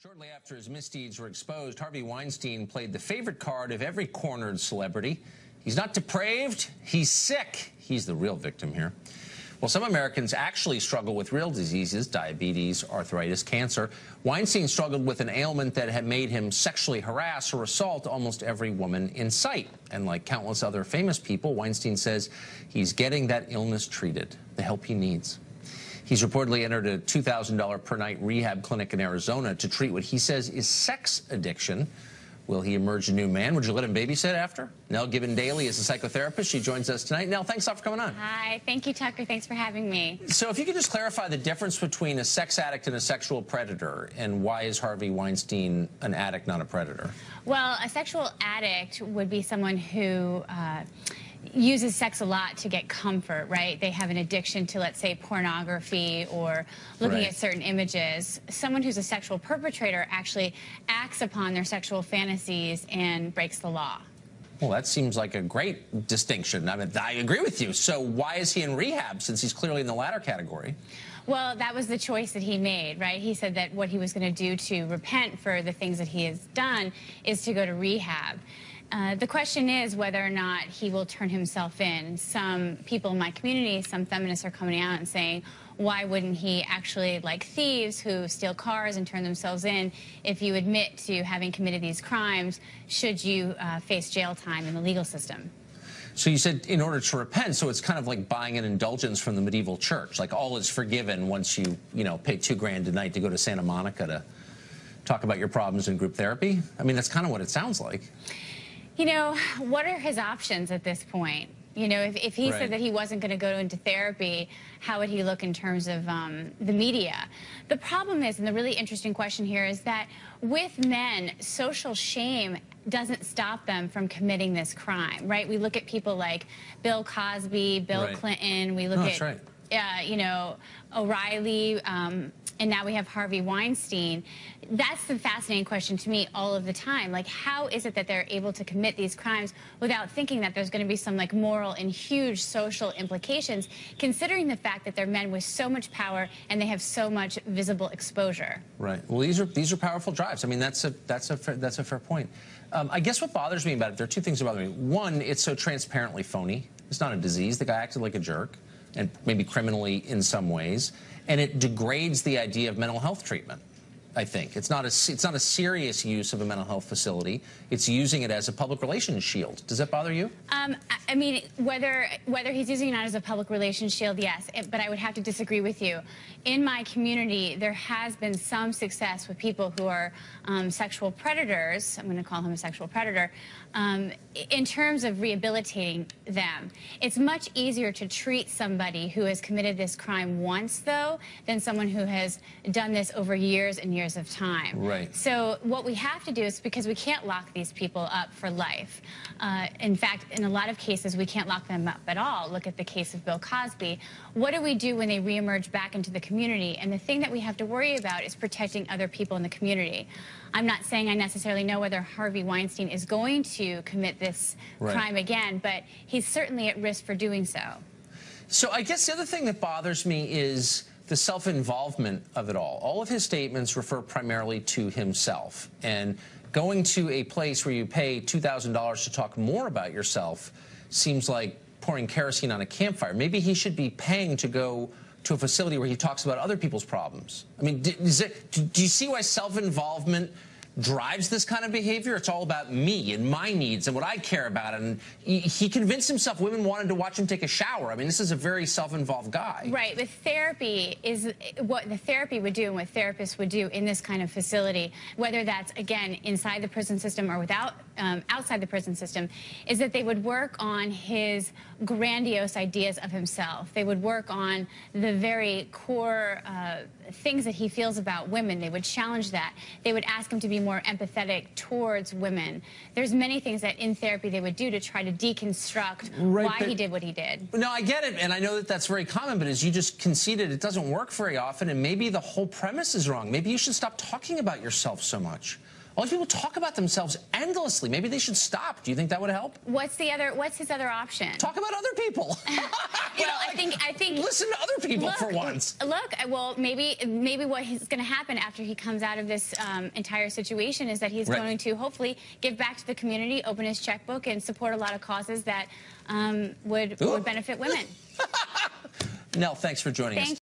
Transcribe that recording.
Shortly after his misdeeds were exposed, Harvey Weinstein played the favorite card of every cornered celebrity. He's not depraved, he's sick. He's the real victim here. Well, some Americans actually struggle with real diseases, diabetes, arthritis, cancer. Weinstein struggled with an ailment that had made him sexually harass or assault almost every woman in sight. And like countless other famous people, Weinstein says he's getting that illness treated, the help he needs. He's reportedly entered a $2,000 per night rehab clinic in Arizona to treat what he says is sex addiction. Will he emerge a new man? Would you let him babysit after? Nell Gibbon-Daly is a psychotherapist. She joins us tonight. Nell, thanks a lot for coming on. Hi. Thank you, Tucker. Thanks for having me. So if you could just clarify the difference between a sex addict and a sexual predator, and why is Harvey Weinstein an addict, not a predator? Well, a sexual addict would be someone who uses sex a lot to get comfort, right? They have an addiction to, let's say, pornography or looking at certain images. Someone who's a sexual perpetrator actually acts upon their sexual fantasies and breaks the law. Well, that seems like a great distinction. I mean, I agree with you. So why is he in rehab, since he's clearly in the latter category? Well, that was the choice that he made, right? He said that what he was going to do to repent for the things that he has done is to go to rehab. The question is whether or not he will turn himself in. Some people in my community, some feminists are coming out and saying, why wouldn't he actually, like thieves who steal cars and turn themselves in, if you admit to having committed these crimes, should you face jail time in the legal system? So you said in order to repent, so it's kind of like buying an indulgence from the medieval church, like all is forgiven once you pay $2,000 a night to go to Santa Monica to talk about your problems in group therapy. I mean, that's kind of what it sounds like. You know, what are his options at this point? You know, if he said that he wasn't going to go into therapy, how would he look in terms of the media? The problem is, and the really interesting question here is that with men, social shame doesn't stop them from committing this crime, right? We look at people like Bill Cosby, Bill Clinton, we look at, you know, O'Reilly, and now we have Harvey Weinstein. That's the fascinating question to me all of the time. Like, how is it that they're able to commit these crimes without thinking that there's going to be some, like, moral and huge social implications, considering the fact that they're men with so much power and they have so much visible exposure? Right. Well, these are powerful drives. I mean, that's a fair point. I guess what bothers me about it, there are two things that bother me. One, it's so transparently phony. It's not a disease. The guy acted like a jerk, and maybe criminally in some ways, and it degrades the idea of mental health treatment. I think it's not a serious use of a mental health facility. It's using it as a public relations shield. Does that bother you? I mean, whether he's using it as a public relations shield, yes. But I would have to disagree with you. In my community, there has been some success with people who are sexual predators. I'm going to call him a sexual predator. In terms of rehabilitating them, it's much easier to treat somebody who has committed this crime once, though, than someone who has done this over years and years of time. Right. So what we have to do is, because we can't lock these people up for life. In fact, in a lot of cases, we can't lock them up at all. Look at the case of Bill Cosby. What do we do when they reemerge back into the community? And the thing that we have to worry about is protecting other people in the community. I'm not saying I necessarily know whether Harvey Weinstein is going to commit this crime again, but he's certainly at risk for doing so. So I guess the other thing that bothers me is the self-involvement of it all. All of his statements refer primarily to himself. And going to a place where you pay $2,000 to talk more about yourself seems like pouring kerosene on a campfire. Maybe he should be paying to go to a facility where he talks about other people's problems. I mean, do you see why self-involvement drives this kind of behavior? It's all about me and my needs and what I care about. And he convinced himself women wanted to watch him take a shower. I mean, this is a very self-involved guy. Right. But therapy is what the therapy would do and what therapists would do in this kind of facility, whether that's, again, inside the prison system or outside the prison system, is that they would work on his grandiose ideas of himself. They would work on the very core things that he feels about women. They would challenge that. They would ask him to be more empathetic towards women. There's many things that in therapy they would do to try to deconstruct why he did what he did. No, I get it, and I know that that's very common, but as you just conceded, it doesn't work very often, and maybe the whole premise is wrong. Maybe you should stop talking about yourself so much. All these people talk about themselves endlessly. Maybe they should stop. Do you think that would help? What's his other option? Talk about other people. I think listen to other people for once. Look, well, maybe what is going to happen after he comes out of this entire situation is that he's going to hopefully give back to the community, open his checkbook, and support a lot of causes that would benefit women. Nell, thanks for joining us.